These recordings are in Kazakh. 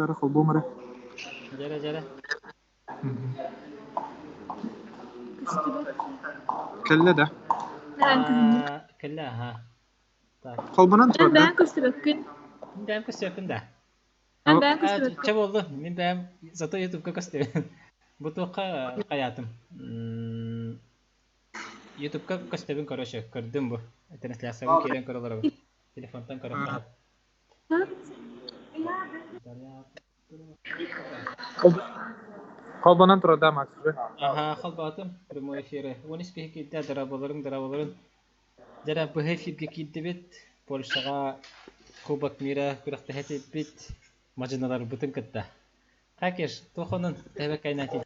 Tara kolbomara. Jere. Kelle de. Kella ha. Tak. Kolbanan Ben turada. köstebökün. Ben köstebekün de. Ben köstebökün. Çab oldu. Min ben zato YouTube'ga köstebekün. Bu toqa hayatım. YouTube'ga köstebekün karşı. Gördüm bu. Translasyonu kelen karalara. Telefondan karab. Kolbanan turada maksud. Aha, xalbatım. Primo efire. Onis peki de darabaların. Jara bu hafif gidip bit. Polşağa Kubak mira kuraqta hati bit. Majinalar bütün kıtta. Kakir, toxonun tebe kaynati.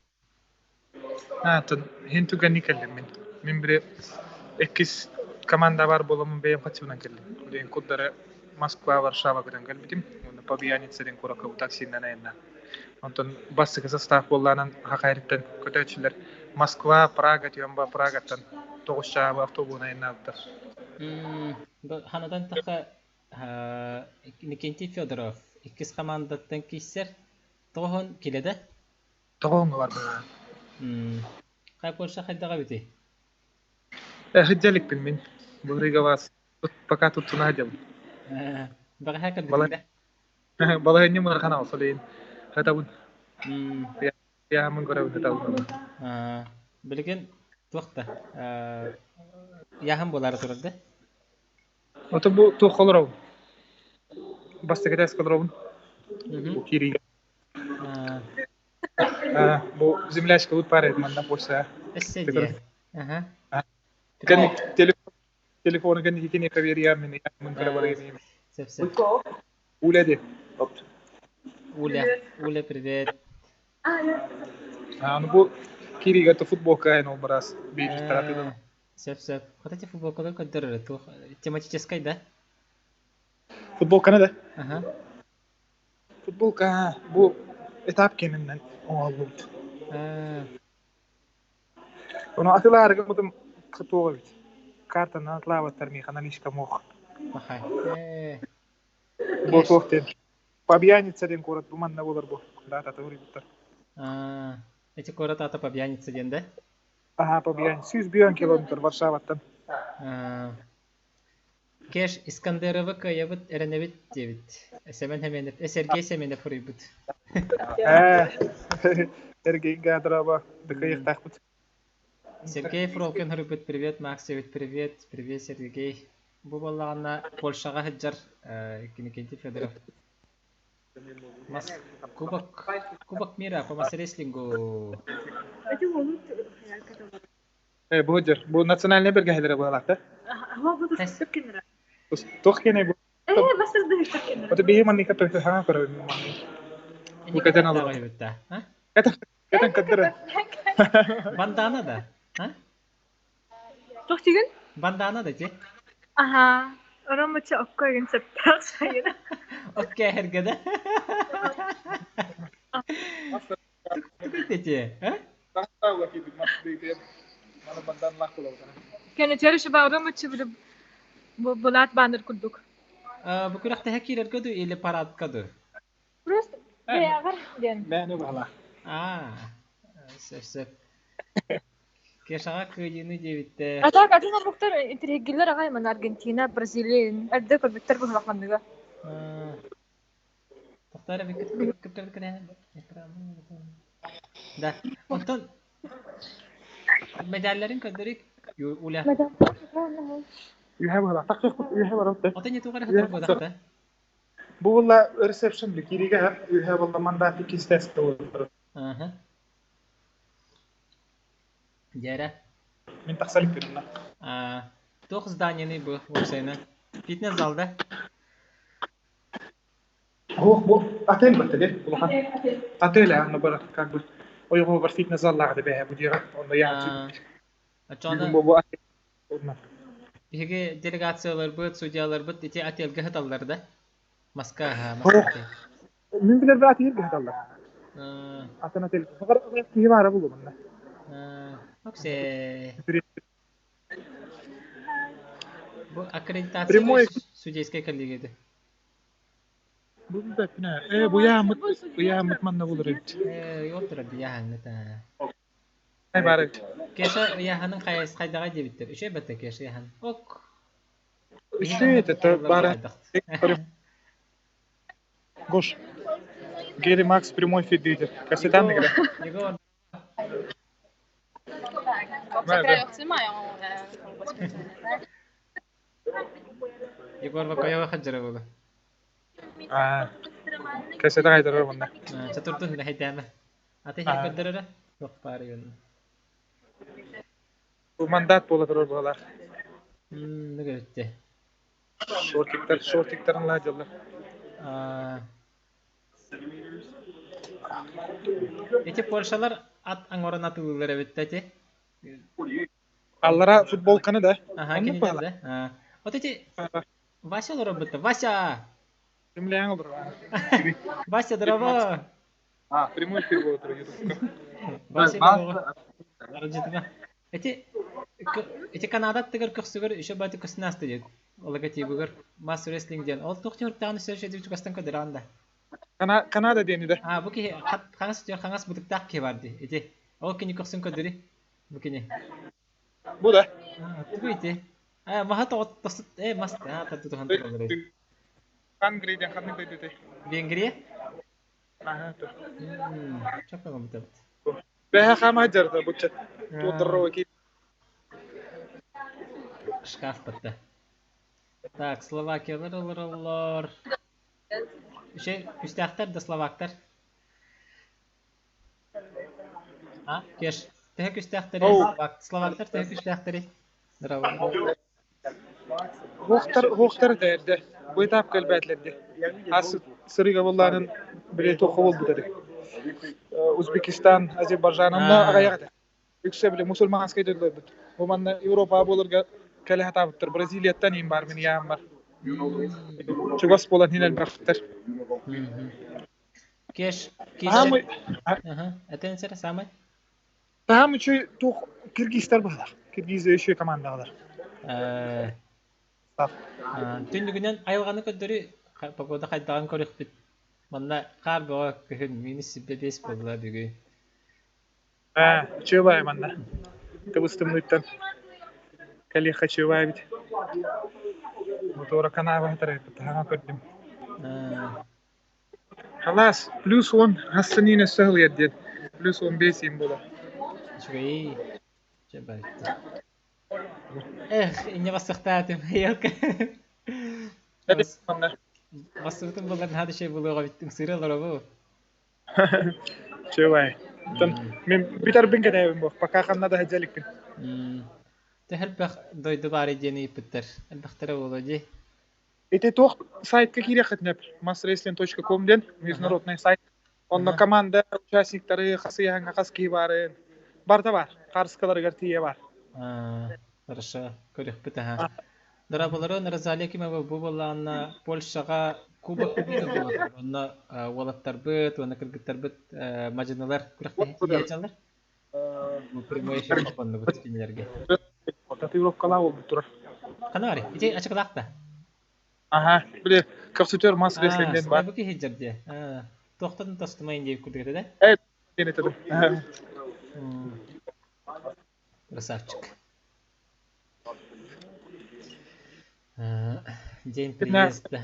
Tın hintu gani kellim min. Min bire ekis kamanda var bolamun beyam kaçınan kellim. Den kuddara Moskva Varşava giden gelbitim. Onu Pabianitsa'dan kuraka bu taksinden ayna. Ondan bas kısa staff bollanan hakayetten kötüçüler Moskva Praga tiyamba Praga'tan toğuşa bu avtobuna ayna aldı. Hanadan taqa Nikinti Fyodorov ikis komandattan kisser tohon kilede. Toğun var bu. Kay Polşa haydaga biti. Hıccelik bilmin. Bu riga vas. Fakat tutuna hacam. Baga hakad Bala bitinde. bala ini mur kana usulin. Hata bun. Hmm. Ya mun görev hata bun. Bilgin toqta. Yaham bolar turda. Oto bu tu kholraw. Bas kete skholraw. Bu kiri. Bu землячка вот парит man na posa. Essedia. Aha. Kan telefonu kan hikini kaveriya min ya mun kala barayni. Sep. Ulade. Ule привет. Ну bu kiri gato futbol kaino baras bir tarafı. Sep. Хотите футбол kadar kadar tu тематической, да? Futbol Kanada. Aha. Futbol ka bu etap keninden oldu. Onu atılar gımıdım kıtoğa bit. Kartan atlawa tarmi kanalişka moh. Mahay. Bu tohten. Pabianitsa'dan korat bu manna olur bu. Data teori bitter. Эти город ата по пьянице денде. Aha Pabianitsa 100 kilometr Varşava'dan. Кеш Искандерова каябыт эренебит дебит. Семен хеменеп, Сергей Семенев фурибут. Сергей Гадрова, дыхаих тахбут. Сергей Фролкен фурибут, привет, Макс, привет, Сергей. Бу баллагана Польшага хаджар, Никентий Федоров. Mas Kubak mira по масреслингу. Bu hıcır. Bu nasyonal ne belgeleri bu halakta? هو بده يفكر. Tohkene bu. بس بده يفكر. O da bir manni kapı ha karo. Bu kadar alır. Ha? Katan kadar. Bandana da. Ha? Tohtigen? Bandana da ki. Aha. Orang macam okey yang sepak saya. Okey hergede. Tukiti, ha? Tahtawa ki masdike. Mana bandan lakula kana. كانت يا شباب orang macam bulat bandar kuduk. Bu kurakta hakiler kadu ile parat kadu. Terus dia agar dia. Ben ne bala. Sep. Keşağa kıyını cevitte. Atak adına buktar intrigiller agay man Argentina, Brazilin. Adda kul buktar bu halak mandiga. Tahtara fikir kene. Da. Ondan medallerin kadarı ula. Yuha bala. Takık yuha bala. Otanya tuğara hatar bu da. Bu valla reception li kiriga yuha bala mandat ikis test olur. Aha. Jara. Min taksalik birna. Тоқ зданиені bu Оксайна. Fitness залда. Bu atel battı Ulahan. Atel ya nabara как бы. O yok var fitness zallarda be bu diye onda yani. Açanda Bu atel. Olmaz. Hege delegatsiyalar bu, судьялар bu ити ателге хаталлар да. Маска Min bilir bir atel gel Allah. Atan atel. Fakat iyi var bu bunlar. Оксе. Bu akreditasiya судейской коллегиде. Bu da ne? Bu yağmut manna bulur evet. Yoldur hadi yahanı ta. Ay bari. Keşe yahanın kaydağa debittir. Üçe bette keşe yahan. Ok. Şey de bari. Goş. Geri Max прямой эфир deydi. Kasetan ne kadar? Егор. Егор bakaya хajjara bola. Kaseta kaydırar bunda. Çatırtın da hedeme. Ate her kaddara. Yok bari yön. Bu mandat boladır buralar. Ne gördü? Şortiklerin lacılar. Ete Polşalar at angoran atılırlar evet ete. Allara futbol kanı da. Aha kiniler de. O tete Vasya lor bitti. Vasya. Kimle yanıldır? Vasya drava. Прямой эфир boladır YouTube'da. Vasya drava. Aracıtma. Ete Kanada tıgır kıksıgır işe batı kısnas dedi. Ola gati bugar mas wrestling diyen. Ol tohtur tağını sürüşe diye çıkastan kadiranda. Kanada diyeni de. Bu ki kangas diyor kangas budak tak ki vardı. Ete o kini kıksın kadiri. Bu kini. Bu da. Bu ite. Maha tasıt mas tatlı tuhan tuhan. Hungry'den kanı dedi. Vengriye? Dur. Çok mu bitti? Beha kama jarda bu chat. Tudurru ki. Шкаф bitti. Так, Словакияlar olur. Üstahtar da Slovaklar. Keş. Tek üstahtarı Slovaklar tek üstahtarı. Bravo. Hoxtar derdi. Bu etap kalbetlerdi. As Suriye vallahin bir toxu bu dedi. Uzbekistan, Azerbaycan'la agayadı. Yüksebile Müslüman askeri bu manna Avrupa bolurga kale hataптır. Braziliya'dan im var, men yağım var. Çugas bolan hinel baxtır. Keş. Eten sera samay. Tamam şu tox Kırgızistan bağlar. Kırgız şu komandalar. Tündügünden ayılğanı ködürü pagoda kaydağın körük bit. Manna kar boğa kıhın minisi bebes bollar dügü. Çöbay manna. Tabustımlıktan. Kali xaçöbay bit. Motora kana bahtar tamam kördüm. خلاص بلس 1 هالسنين السهل يدين بلس 1 بيسين بولا شوي جبلت إني بسختاتم هيك بسختم بلن هذا الشيء بلغة بتنصير ضربه شوي من بيتر بين كده بمخ بقى خلنا ده هجالك بين تهل بخ دوي دوباره جيني بتر البخترة والله جي Это тох сайт какие хотнеп maswrestling.com ден международный сайт. Онда команда участниктары хасыяңа хаски барын. Барда бар. Карскаларга тие бар. Хорошо. Көрөх битаха. Дарабаларын разалеки ма бу болланна Польшага кубок болот. Онда валаттар бит, онда кыргыттар бит, мажиналар күрәхтә яҗалар. Бу прямой эфир капанды бу кинләргә. Татуировкалар ул бит. Канари, ите ачыклакта. Bile kapsütör mas wrestling'den var. Bu ki hicrdi. Toxtadın tastımayın diye kurduk dedi. Evet, yine dedim. Красавчик. День приезда.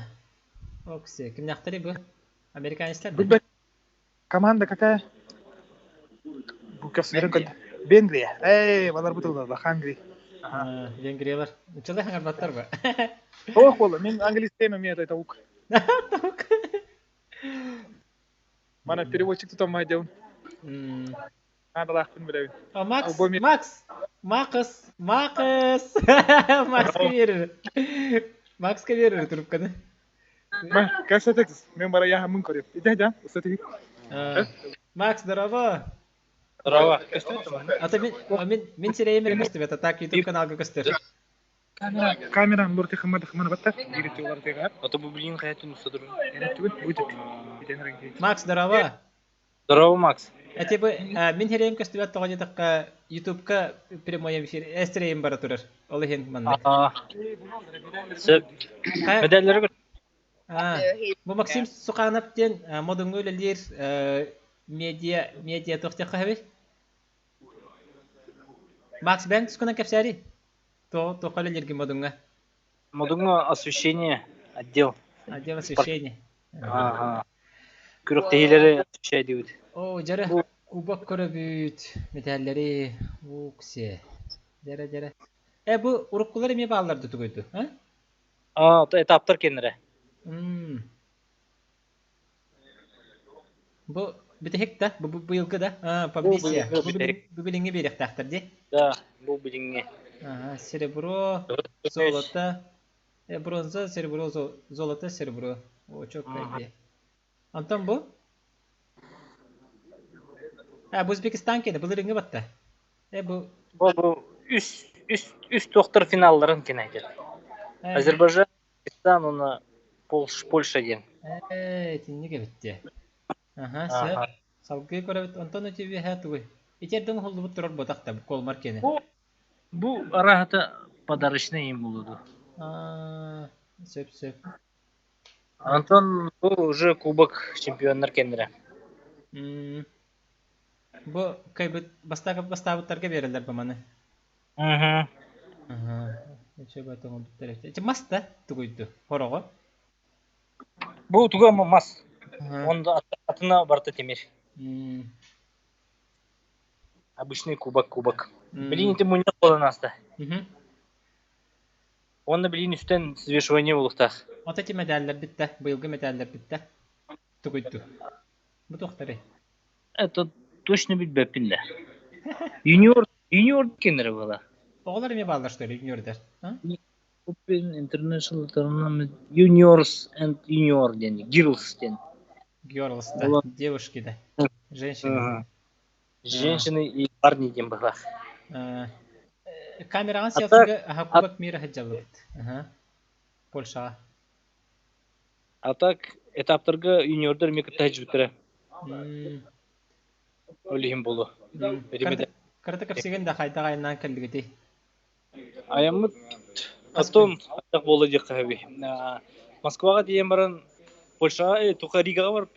Окси, kimnaqtari bu? Amerikanistlar mı? Команда какая? Bu kapsütörün Vengriya. Balar butulda Hungary. Vengriyalar. Uçalda hangar battar mı? Oh oğlum, men İngiliz demem ya da tavuk. Tavuk. Bana переводчик tutamaydı он. Hadi lafın bile. Max verir. Max verir trubkanı. Kaçacaksın. Men bana ya mın koruyor. İdeyden, ustatik. Max здорово. Здорово. Min sireyim göster. Tak YouTube kanalga göster. Камера нурты хымады хыманы баттар. Директор олар тегар. Ата бу блин хаятын устадыр. Yani tübün uydu. Биденренге. Max здорово. Здорово, Макс. Это бы min herem göster. Тоғады так YouTube-ка прямой эфир. Эстерейм бара турар. Олы хен манны. Сөп. Медальләре Бу Максим Сукановтен модуңу өлелер медиа тохтя хабы. Макс Бэнк скона капсари. То халелерге модуңа. Модуңа освещение отдел. Отдел освещения. Ага. Күрөктегилери освещай дебит. О, жара кубок көрөбүт металлери уксе. Жара. Бу уруккулар эме бааларды түгөйдү, Этаптар кенере. Бу битек да, бу быйылгы да, паблисия. Бу билинге берек тактыр ди. Да, бу билиңе. Серебро, золото, бронза, серебро, золото, серебро. О, çok кайди. Антон бу? Бу Өзбекистан кене, бу ринге батта. Бу үс доктор финалларын кенайдыр. Азербайжан, Пакистан, оны Польша ден. Тинниге битти. Сөп. Салгы көрөбүт, Антон өтүбү хатуй. Итерден холду бут турар ботакта, колмар кене. Бу арахата подарочный им болуду. Сөп. Антон, бу уже кубок чемпионнар кенере. Бу кайбыт бастабыттарга берилер бу маны. Чебатон директор. Маста тугуйду. Хорого. Бу туга мас. Онда атына барты темир. Обычный кубок. Билин ты муня колонаста. Онда билин үстен взвешивание болуктах. Ата ти медальлер битте, быйылгы медальлер битте. Тугуйду. Бу тохтары. Это точно билбеппин да. Юниор кенере бала. Оголар эме баалдаштыр юниордер. Open International Tournament Juniors and Junior ден, Girls ден. Girls да, девушки да. Женщины. Женщины и парни ден была. Камераған сиятыга кубок мира хаджабыт. Польша. А так этаптарга юниордар мекатаж битре. Олим болу. Карта капсеген да хайта гайнан келдигити. Аямыт Астон аттак болу деп каби. Москвага деген баран Польшага, тука Ригага барып.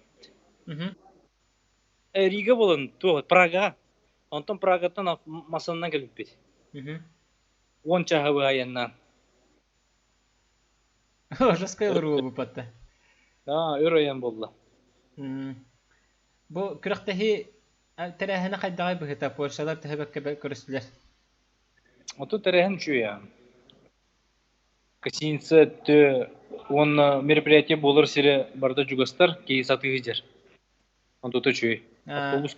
Рига болон, Прага. Антон Прагатан Масаннан келип бит. 10 чагы аяннан. Жаскайлар болу патта. Өрөйөн болду. Бу күрөктеги терехине кайдагай быхыта Польшалар тэбекке көрүстүлөр. Ото терехин чу я. Касинца тө он мероприятие болор сире барда жугастар кей саты гидер. Он то чуй. Автобус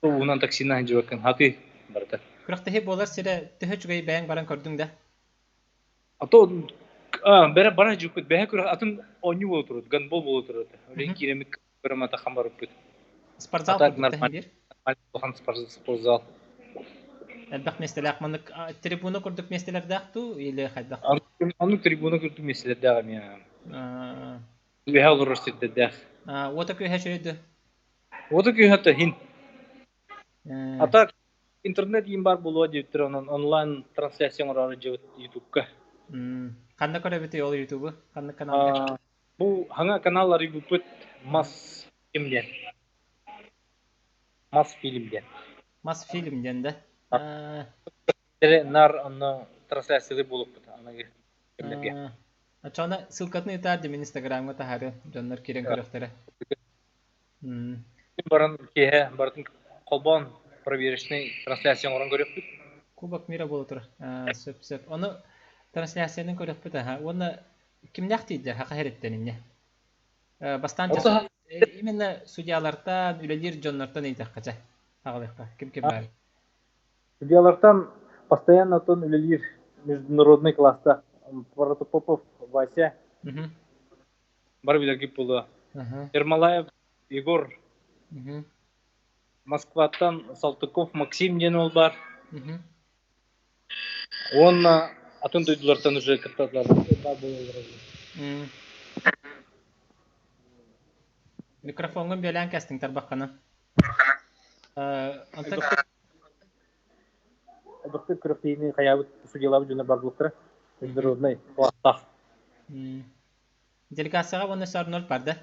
унан таксина жуакан хаты барда. Күрөктеги болор сире төһө чугай бәң баран көрдүң да. Ато бара жукут бәһә күрә атын оню болу турат, ганбол болу турат. Олен керемик көрөмата хамбарып бит. Спортзал нормаль болған спортзал. Әлбәқ местелер ақманық трибуна көрдік местелер дақту или қайдақ? Аны трибуна көрдік местелер дағым я. Бәһә олар ростетті дәқ. Ота көйе шөйді? Ота көйе хатта хин. Ата интернет ем бар болуа деп тұр, онлайн трансляциялар жауыт ютубқа. Қанда көрі біті ол ютубы? Қанда каналдар? Бұл хаңа каналлар ютубыт мас фильмден. Мас фильмден. Мас фильмден да? Нар аны трансляциялы болып бұта. Ачана ссылкатны итәрді мен инстаграмға тахары жаннар керен көріқтері. Баран кеге бардың қолбан проверочный трансляцияң оран көрек бұд. Кубок мира болу тұр. Сөп. Оны трансляцияның көрек бұд. Оны кімдәқ дейдер хақа хереттеніне? Бастан именно судьялардан, үлелер жоннартан ейтақ қача. Ағалыққа. Кім бар? Судьялардан постоянно тон үлелер международный класста. Протопопов, Вася. Бар билерге болу. Ермолаев, Егор. Москватан Салтыков, Максим ден ол бар. Он атын дойдулардан уже кіртадлар. Микрофонға бөлән кәстің тарбаққаны. Обықты күріқтейіне қаябыт судьялабы жөне бар бұлықтыры. Международный класстақ. Делегацияға онысы Арнольд бар да?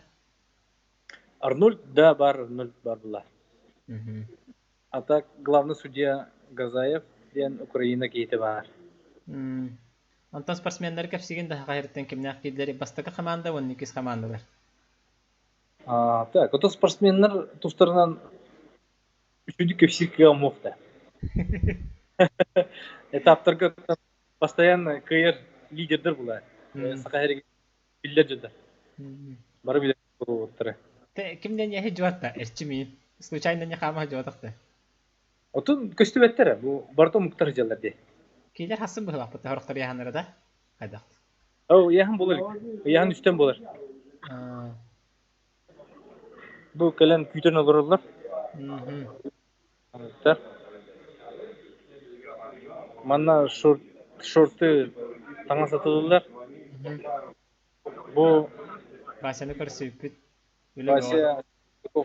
Арнольд, да, бар, Арнольд бар была. Мгм. А так, главный судья Газаев, ден Украина кейті бар. Онтон спортсмендер кепсиген да хайрыттан кимнах кидлери бастакы команда, он никис командалар. Так, это спортсменнер туфтарынан үшүнчү кепсирке алмоқта. Этаптарға постоянно КР лидердер була. Сақайрege биллер жада. Бары билер болуптары. Те кимден яхи жуатта, эрчимин. Случайно не хама жуатакта. Отун көстүбеттер, бу барто муктар жалларди. Кейлер хасын быхлак бата хорохтар яханара да. Кайдак. О, яхан болар. Яхан үстен болар. Бу калан күтөн олорлар. Тар. Манна шорты таңа сатылдылар. Бу Басаны көрсөйпүт. Вася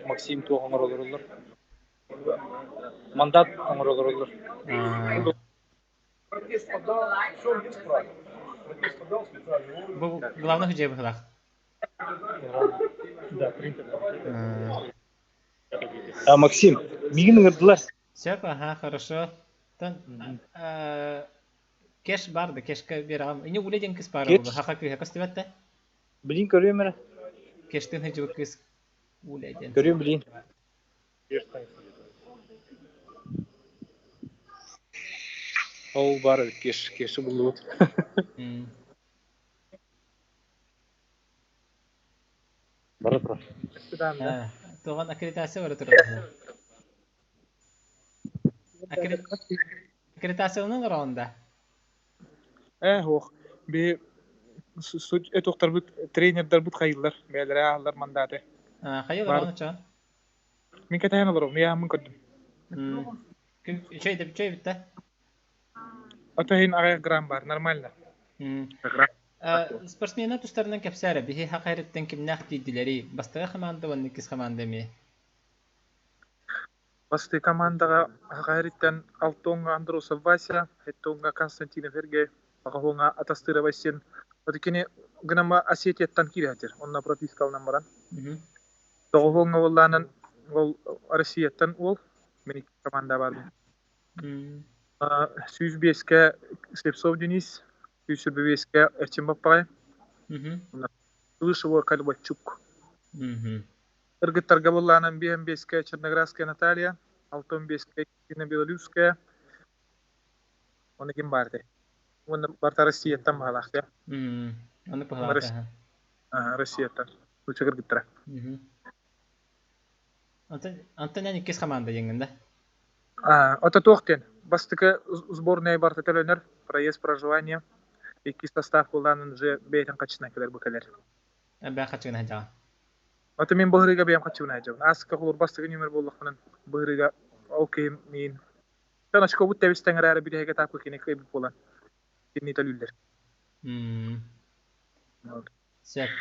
Максим тоғын олорлар. Мандат тоғын олорлар. Бу главный худей быхлак. Да, принтер. Максим, мигин ырдылар. Все, ага, хорошо. Кеш барды, кешке берам. Ине уледен кис барды. Хака күйе костюметте. Блин, көрөм мені. Кештен хыжы кис уледен. Көрөм, блин. Ол бары кеші бұлды өт. Бары тұра. Тоған аккредитация бары тұра. Аккредитацияның ұрағында? Оқ. Бе өтоқтар бұд, тренердар бұд қайылдар. Бәлері ағылар мандаты. Қайыл ұрағыны чоған? Мен кәтайын олар, мен ағымын көддім. Чөй бітті? Отойын ағай грам бар, нормально. Спортсмены тұстарынан кәпсәрі, бейі хақайрыттен кімнәқ дейділері, бастығы команда, оны кіз команда ме? Басты командаға хақайрыттен Алтонға Андросов Вася, Хеттонға Константинов Ергей, Ағауыңа Атастырова Сен. Отыкені гынама Осетияттан киретер, онна пропискалынан баран. Ағауыңа олланын Россияттан ол, мен команда барды. Сүйізбеске Слепцов Денис, Сүйізбеске Эрчим Баппай, Лышевой Кальбачук. Ыргыттарға болланын Беске Черноградская Наталья, Алтонбеске Кристина Белолюбская, оны кем барды? Оны барта Россияттан бағалақты. Оны бағалақты. Россияттан, лучше ыргыттыра. Антон яны кез команда еңгінде? Это тоқтен. Бастықы сборная барта төлөнер, проезд, проживание. Екі состав боланын же бейтін қачына келер бүкелер. Бән қачығын әжаға? Это мен бұғырыға бейім қачығын әжаға. Асыққа құлыр бастығы нөмір болуқының бұғырыға окей мен. Тән ашқа бұд тәбістен әрі бір әйге тапқы кене қайбіп болан. Кенне төлілдер. Сәк.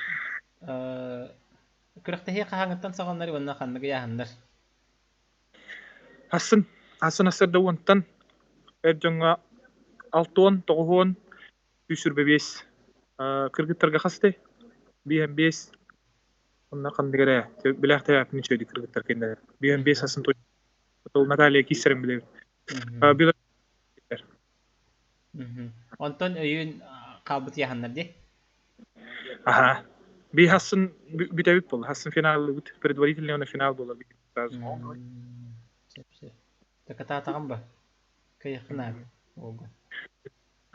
Күріқті қағаңыттан сағанлары онына қанығы яғындар? Асын асырда онтан әржонға 6-9 үйсірбе 5 кіргіттарға қасты 5 онына қандығыры біләқті әпінің сөйді кіргіттар кенді 5 асын той Наталья Кисерін білер Онтон өйін қалбыт яғандар де? Би хасын бүтәбіт болды хасын финалы бүт предварительный оны финал болды Таката атаған ба? Кайықына олғы?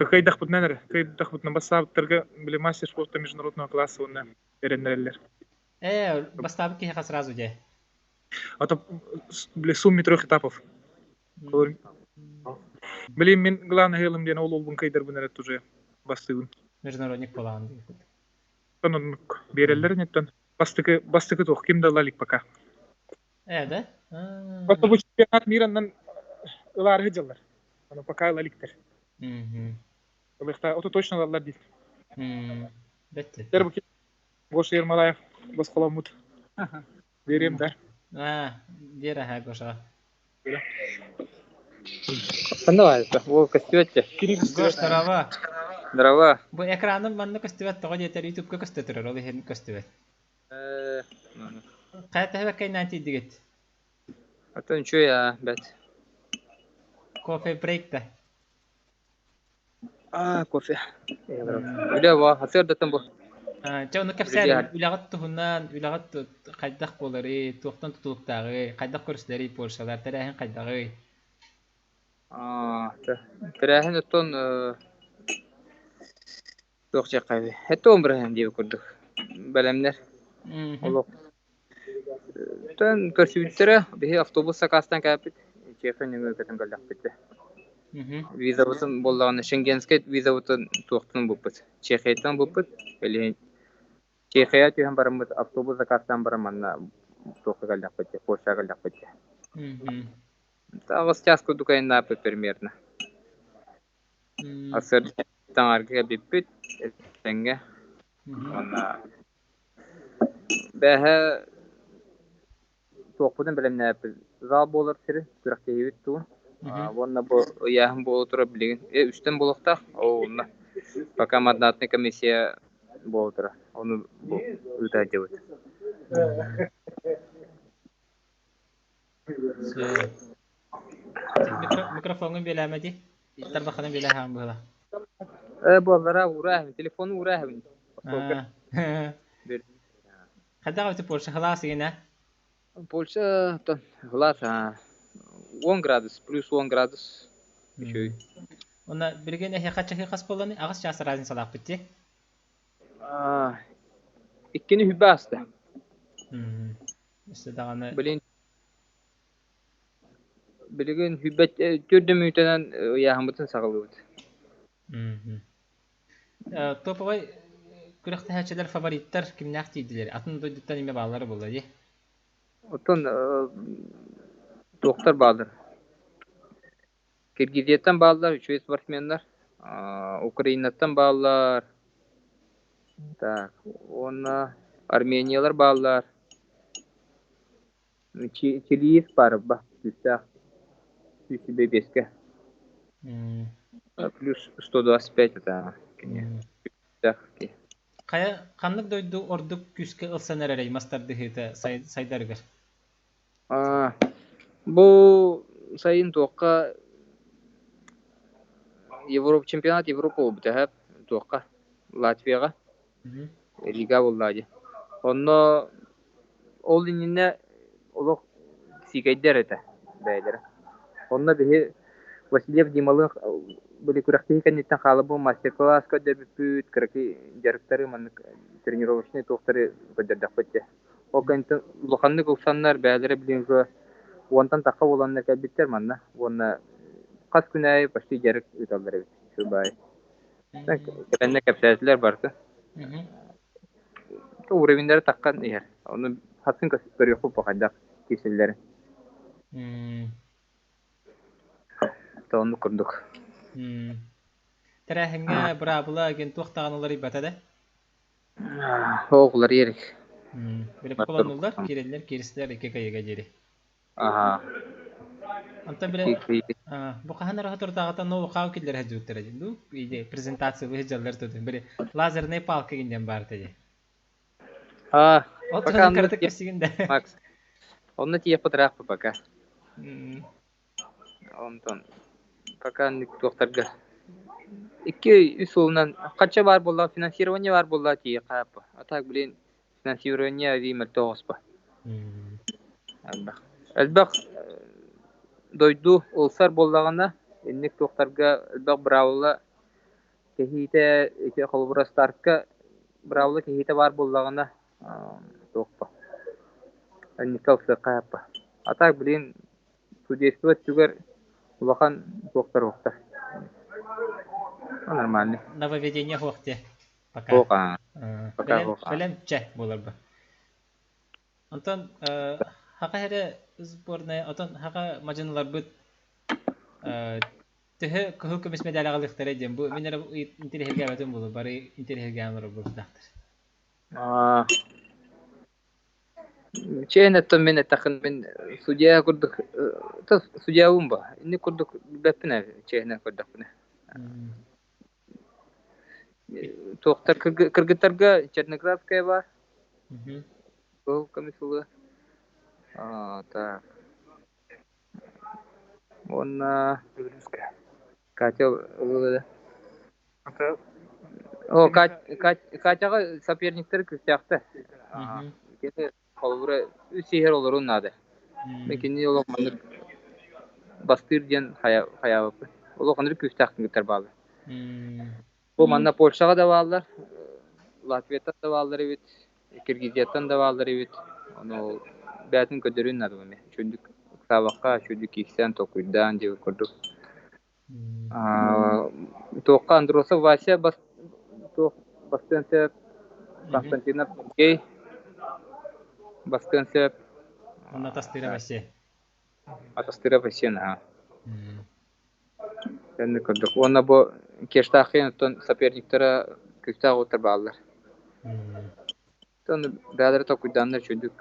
Кайдақ бұд нәнір? Кайдақ бұд бастабыттарға біле мастер спорта международного класса оны өрендерелер. Бастабыт кейіға сразу де? Это в сумме 3 этапов. Блин, мен главный хелым ден ол олбун кайдар бунерет уже бастыгын. Международник болған. Тонын берелер неттен. Бастыгы тоқ, кем далалик пока. Да? Это бұл чемпионат мираннан ылар хыджалар. Оны пока лаликтер. Это точно лалар дейт. Бетті. Тербіки Гоша Ермолаев, Басқаламут. Берем, да? Бері ха, Гоша. Қандай это? Ол костюметте. Гош, тарава. Здорово. Бу экраным манны көстүбөт тога жетер YouTube-ка көстөтөр ол хен көстүбөт. Кайта беккай нати дигет. Атын чё я, бет. Кофе брейкта. Кофе. Үле ва, хасыр датан бу. Чону кепсәр улагат туһуннан, улагат кайдак болары, туктан тутулуктагы, кайдак көрүсләри Польшалар тәрәһен кайдагы. Тәрәһен оттон тохча кайбы. Хәтта өмбрәһен дип күрдек. Бәлемнәр. Олок. Тан көрсүттере, бе автобус сакастан капит. Чеханның өкәтен галдак битте. Виза бутын боллаган Шенгенскет виза бутын туктан буппыт. Чехиятан буппыт. Или Чехия тиһәм барымыз автобус сакастан бараманна тохта галдак битте. Польша галдак битте. Тагыс час кудукайна примерно. Асыр таңарга биппит. Тәнгә. Ана бәһә тоқпыдан белемне зал болар сире күрәктәйбит ту. Вонна бу яһым бу утыра билген. Үстән булыкта. Онна пока мандатный комиссия бу утыра. Оны бу үтәҗәбит. Микрофонын беләмәди. Тарбаханы белә һәм була. Болара ура, телефон ура. Кайдагы үтеп Польша халас генә. Польша то глаз 10 градус, плюс 10 градус. Чүй. Она билген эхе кача хас боланы, агыс часы разница лак битти. Иккени хүбәсте. Işte dağını Bilgen hübbet gördüm ütenen yahamıtın sağlığı. Topovay күрәхтә һәчәләр фавориттар кимнәк тидиләр. Атын дойдыттан име баллары булды ди. Отон доктор балдар. Киргизияттан балдар, үче спортсменнар. Украинаттан балдар. Так, оны Армениялар балдар. Чилиис бар ба. Беске. Плюс 125 это. Кая каннык дойду ордук күскә ылсанар әле мастар дихете сайдаргыр. Бу сайын тоққа Европа чемпионат Европа бутәһәп тоққа Латвияга. Рига булды. Онно ол инне олық сигайдар это бәйләр. Онно бе Васильев Дималы были күрәхтә икәннән халыбы мастер-класс көдәп бүт кирәки ярыктары мен тренировочный тоқтары көдәп бетте. О кенте лоханны гылсаннар бәйләре белән жо онтан тақа булганнар кәбиттер манна. Онна кас күнәй почти ярык үтәлдер бит. Шубай. Так, кенне кәпсәтләр барды. Уровеньләре таккан яр. Оны хатын көстөр юк бакайда киселләр. Тоны күрдүк. Тәрәһеңгә брабыла ген тохтаганлар ибатада. Оглар ерик. Билеп калганлар, кирелләр, кирисләр ике кайга җире. Антан биле бу каханар хатыртагата но кау киллер хаҗуттер ди. Ду иде презентация бу җаллар тоды. Биле лазерный палка гендән бар тәҗә. Пока картык кесигендә. Макс. Онны тие потрак пока. Онтон пока ник тохтарга. Ике усулнан кача бар булла, финансирование бар булла тие кап. Атак билен финансирование димер тоғыспа. Әлбәк дойду олсар боллагана, инник тоқтарға әлбәк бравла кехите ите холбура старка бравла кехите бар боллагана тоқпа. Әлникал сықапа. Атак билен судействовать түгер улахан тоқтар оқтар. Нормально. Нововведение хохте. Пока. Пока. Белем чә булыр бу. Антон хака сборная отон хака маҗаналар бит тәһә хөкүмәт медаль алыктыр дигән бу минер интерьергә бәтен булыр бары интерьергә алыр бу дактыр. Чейн это мен тахын мен судья күрдүк. Судья умба. Инне күрдүк бәпне чейн күрдүк. Туохта кыргыттарга Черноградская бар. Мгм. Ол комиссулы. Так. Онна Өлүскө. Катя ылы. Ата О, Катяга соперниктер күстәкте. Мгм. Кете холбура үсехер олорун нады. Мекени олок маныр бастыр ден хаябы. Олок маныр күстәктин гитар балы. М. Бу манна Польшага да балдар, Латвияда да балдар бит, Киргизияттан да балдар бит. Аны бәтин көдөрүн нады мен. Чөндүк сабакка, чөндүк киксен токуйдан деп көрдүк. Тоққа Андросов Вася Бастенсеп, Константинов Сергей, Бастенсеп, Онна тастыра башы. Атастыров Асена. М. Әнне көрдік. Оны бұл Кештахин соперниктері күстақ отыр балдар. М. Оны бәдір токуйдандар чөндік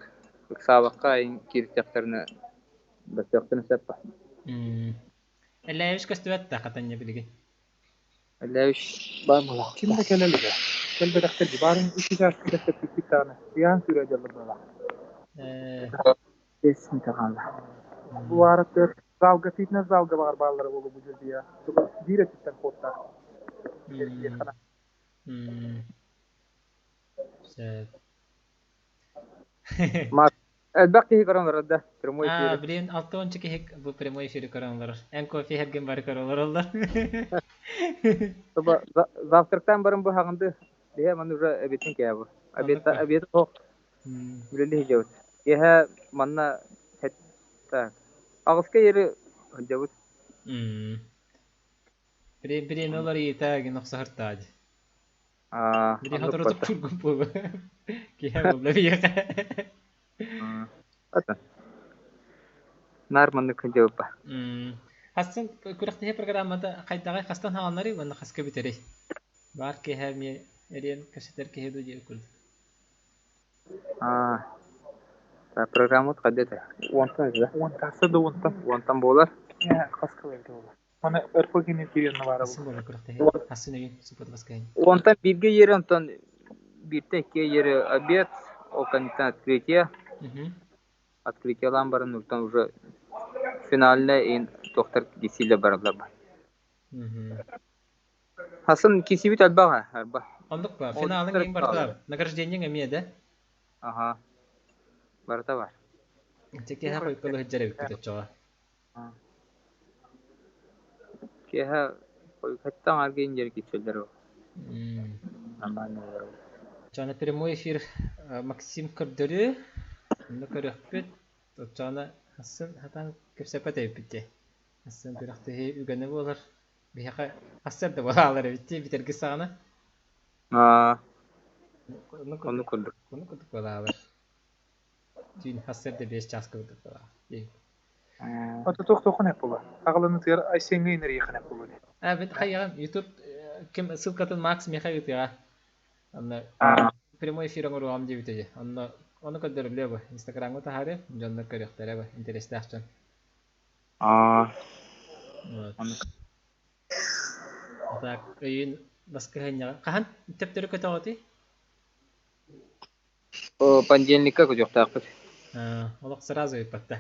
сабаққа айын кирістектеріні бастықтырын сәппа. М. Әлләйеш көстүбәттә хатан ябылыгы. Әләуш бар мұла. kimde keleliga. Kelbedekter baren 2 saat kidette bir tane. Yan süre geldi bana. Kesin tağanlar. Bu arada zalga fitness zalga var balları bolu bu cüzdi ya. Direktten potta. М. Сәт. Мас. Әлбәқті хикаранлар да. Прямой эфир. Блин, 6-нчы кихек бу прямой эфир караңлар. Эн кофе хәгән бар каралар алар. Тоба завтрактан барым бу хагынды. Дия мен уже обедтен кәбе. Обед ток. Биле җавыз. Яһа манна хәтта агыска йөрү җавыз. Прем олар итәге нөхсәһәртәд. Бире хатыры тургын бу. Киһә бу бия. Ата. Нарманны кәҗәүпа. Хастан күрәктә программада кайдагы хастан хаганнары гына хаска битере. Бар киһә ме эрен кәшәтер киһә ду җир күл. Та программа кадәте. Онтан да. Онтасы да онтан. Онтан булар. Ya kaskı verdi ola. Bana örpögini tiriyonu var Хасан bu. бола күрәктә. Хасан ген супат баскай. Онтан бирге йөрә онтан биртә ке йөрә обед, о контент открытие. Открытие ламбарын онтан уже финальная ин доктор Гесиле баралар. Хасан кисибит албага, арба. Ондык ба, финалын ең бартар. Награждение әмие дә. Ага. Барта бар. Теке ха койкылы хәҗәрә бит көтә чыга. Кеһә хаттан арген җир кичәләр. Нормально. Чана прямой эфир Максим Кырдыры. Ны көрәкпет. Чана Хасан хатан кепсәпәт әйтте. Хасан бирәхтә үгәне булар. Бияка Хасан да булалар битте битәргә сагына. Оны күрдек. Оны күрдек булалар. Тин Хасан да 5 час күрдек булалар. Ata toxtoxun hep ola. Ağlını tıyar Aysen'e iner yakın hep ola. بنت حقيقة يوتيوب كم سلكة ماكس ميخا يتيا أنا بريمو يفيرون رو عم جيبته جه أنا كدر بليه إنستغرام وده هاره جنّا كريخ ترى إنترست أحسن هذا كين بس كهنيا كهن تبتدي كتاوتي Понедельника кудёк тақпыт. والله سرازو يبته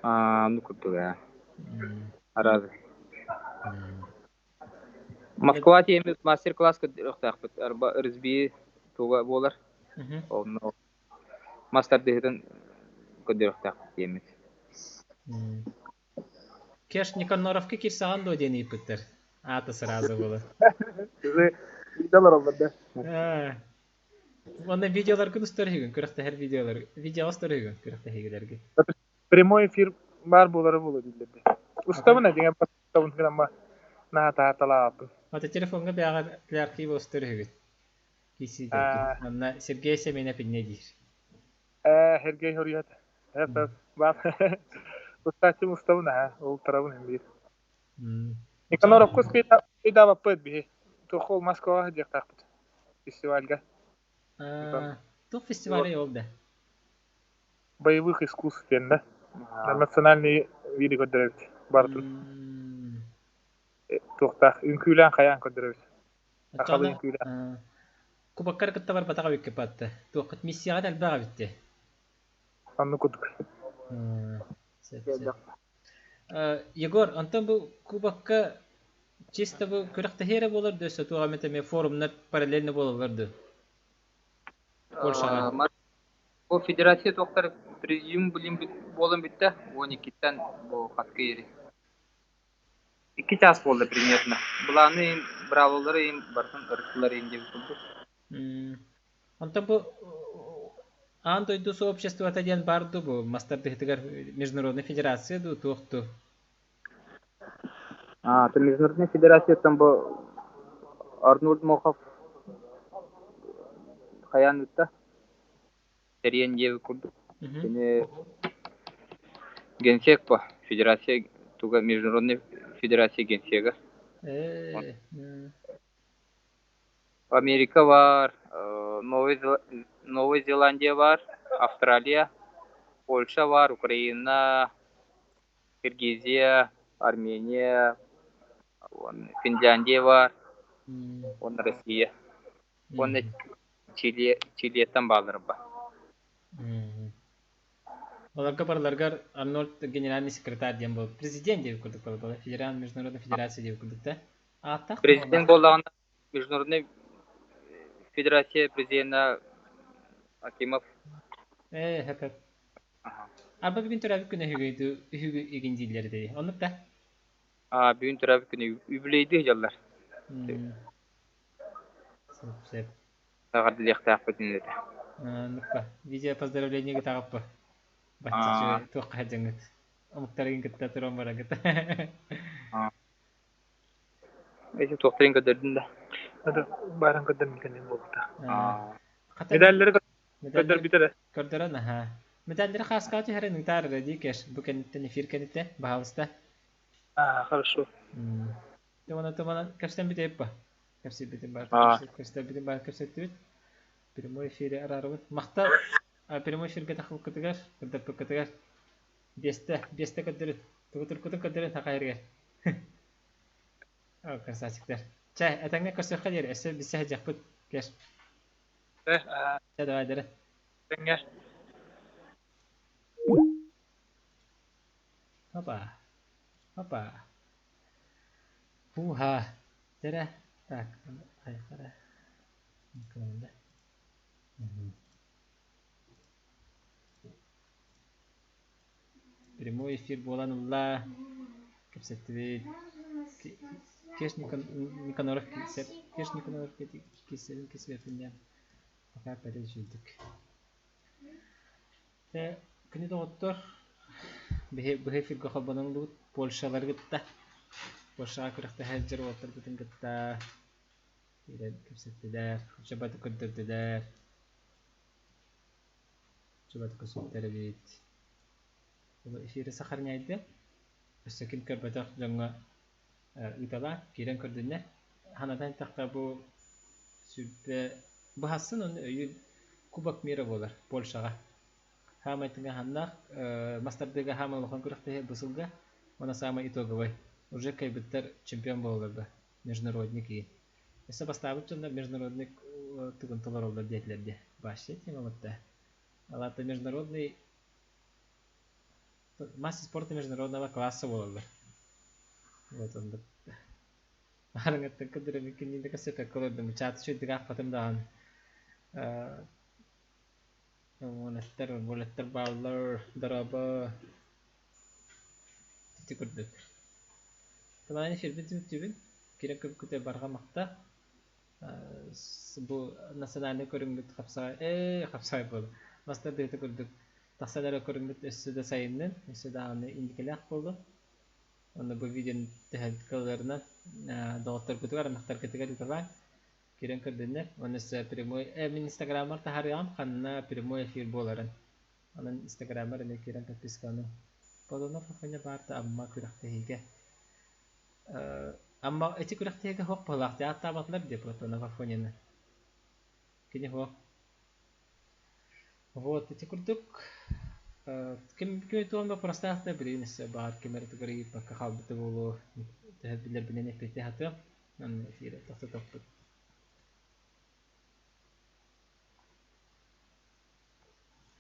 Ну кутуга. Аразы. Москва теме мастер-класс кудёк тақпыт. Арба РСБ туга болар. Onu master deheden кудёк тақпыт теме. Кеш Никоноровки кирсаган до дени иптер. Ата сразу было. Size videolar oldu da. Onda videolar gösteriyor. Kürekte her videolar. Video gösteriyor. Kürekte heygelerge. Primoy efir var boları bolu dildi. Ustavı ne diye ustavın falan ama na ta talap. Ata telefonga bir ağa klarki gösteriyor. Kisi de. Onda Sergey Semena pinnedir. Hergey horiyat. Hep var. Ustavı ustavı ne? O tarafın hem bir. Nikanor kus kida vapet bir. Toxol Moskva hacak taqt. Festivalga. Тук фестивале oldu. Боевых искусств да. На национальный виды коддерет. Бартын. Тоқтақ, үнкүлән қаян коддерет. Ахалын күйлä. Кубаккар кыттабар батага бекке патты. Туоккат миссияга далбага битте. Анны кудук. Егор, антон бу кубакка чисто бу күрәктә хере булыр дөсө туга метеме форумнар параллельно булырды. Польшага. Бу федерация тоқтар президиум болын битте 12-тен бу хаткы ери. 2 час болды примерно. Буланы браволары бартын ыркылар инде булды. Антон бу Антон ду сообщество таден барды бу мастер техтигар международная федерация ду тохту. То международная федерация там бу Арнольд Мохов хаянытта Терен дебі күрдік. Және генсек па, федерация, туға международный федерация генсегі. Америка бар, Новая Зеландия бар, Австралия, Польша бар, Украина, Киргизия, Армения, Финляндия бар, Россия. Чилиеттен балдыры бар. Оларга барларгар Арнольд генеральный секретарь дем был. Президент деп күрдік бол. Федерал международная федерация деп күрдік та. Президент болғанда международный федерация президенті Акимов. Хәпәп. Аба бүгін тұрабы күні хүгі еген дейлері дейді. Онып та? Бүгін тұрабы күні үбілейді жалар. Сәп. Тағарды лектақ бөтін еді. Нұқпа. Видео поздравлениеге тағып ба? Бәттіші тоққа жәңгіт. Ұмықтарығын күтті тұран бара күтті. Әйсі тоқтарың көдірдің да. Баран көдір мекенен болыпта. Медаллері көдір бітірі. Көрдірін, медаллері қасқаты әрінің тарыры дейкеш. Бұл кәнеттен эфир кәнетті, бағалыста. Хорошо. Томана кәпстен бітеп ба? Кәпсет бітем бар. Кәпстен бітем бар, кәпсет бит. Прямой эфире арарыбыт. Мақта прямой эфирге тақылып көтігер, күрдіп көтігер. Бесте көтірін. Тұғытыр көтірін тақайыргер. Красавчиктер. Чай, әтәңне көрсөккә дер, әсә бисә җакпыт. Кеш. Давай дер. Тәңгә. Опа. Уха. Дер. Так, кара. Команда. Прямой эфир боланылла. Көрсәтте. Кеш Никоноров кесбетинден пока пережидик. Күні доғыттыр бұхай фирға қабаның бұд Польшалар күтті. Польшаға күріқті әжір отыр күтін күтті. Көрсеттілер, жабады көрдірділер. Жабады көрсеттілер бейт. Бұл эфирі сақарын айды. Өссекін көрбәдіқ жаңға Итала, кирен көрдүнне. Ханадан таққа бұл сүрді. Бұхасын оны өйін Кубок мира болар, Польшаға. Хама айтынға ханнақ, мастардыға хама ұлған күріқті бұсылға, оны сама итоговай. Уже кайбыттар чемпион боларда, международник ей. Есі бастабыт жонда международник тұғынтылар олар детлерде. Башты тема бұтта. Алаты международный масса спорта международного класса болардар. Вот он. Арыңатты кыдыры мекенінде кәсепе көрдім. Чаты шөйдігі ақпатымдаған. Болеттер баллар, дарабы. Тіті көрдік. Тылайны фербетін түбін. Керен көп күте барға мақта. Бұл национальный көріңдік қапсағай болды. Мастар дөйті көрдік. Тақсалары көріңдік өссі де сайынның. Өссі де аны индикелі ақ болды. Оны бұл видеоның тәхәдікаларынан дауыттар көтігер, анықтар көтігер үтірлай. Керен көрдіңдер. Онысы прямой... Мен инстаграмар тахарыгам қанына прямой эфир боларын. Оның инстаграмар әне керен подписканы. Подуна фафоня барды, амма күріқтігіге. Амма әті күріқтігіге хоқ болақты. Атта батлар деп подуна фафоняны. Кені хоқ. Вот, әті күрдік. Кем туганда простаахта биринесе бар кемерти гори пока хабты болу тәһбилер белән эпте хаты аны эфир тахта тапты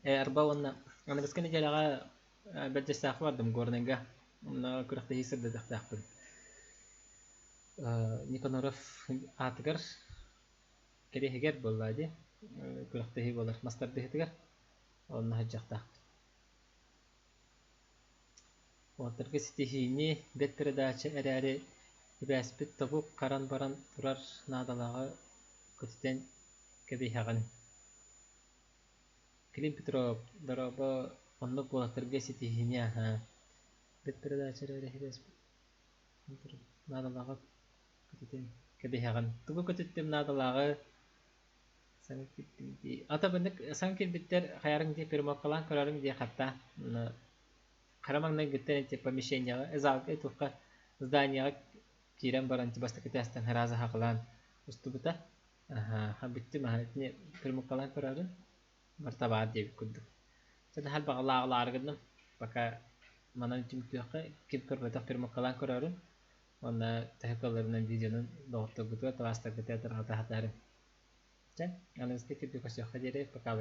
أربعة ونا أنا بس كني جالها بجلس أخبار دم قرنجة أنا كرخت هي سد تختاخد نيكون نعرف أعتقر كده هجر بالله دي كرخت هي بالله مستر ده هتجر أنا هجر تاخد وتركز تهيني بتر داش أراري بس بتبوك كران بران ترار نادلها كتتين كبيها غن كلين بتراب ضربة ونق وتركز تهيني ها بتر داش أراري بس نادلها كتتين كبيها غن تبوك كتتين نادلها سانكت دي أتا بندك سانكت بتر خيارن دي برمقلان كرارن دي خطة خرامك نقدر أنت بمشينيا إذا أتوقع здание كيران برانت بس تكتاستن هرازة هقلان استبتا حبيت ما هنتني في المقالة كرارن مرتبع دي بكده تده هل بغلا على عرقنا بكا ما نجم تيوقع كيف كربتا في المقالة كرارن وانا تهكل لنا فيديو ضغط قدوة تواستك تياتر هذا هتارن أنا سكتي بكسي خديري بكا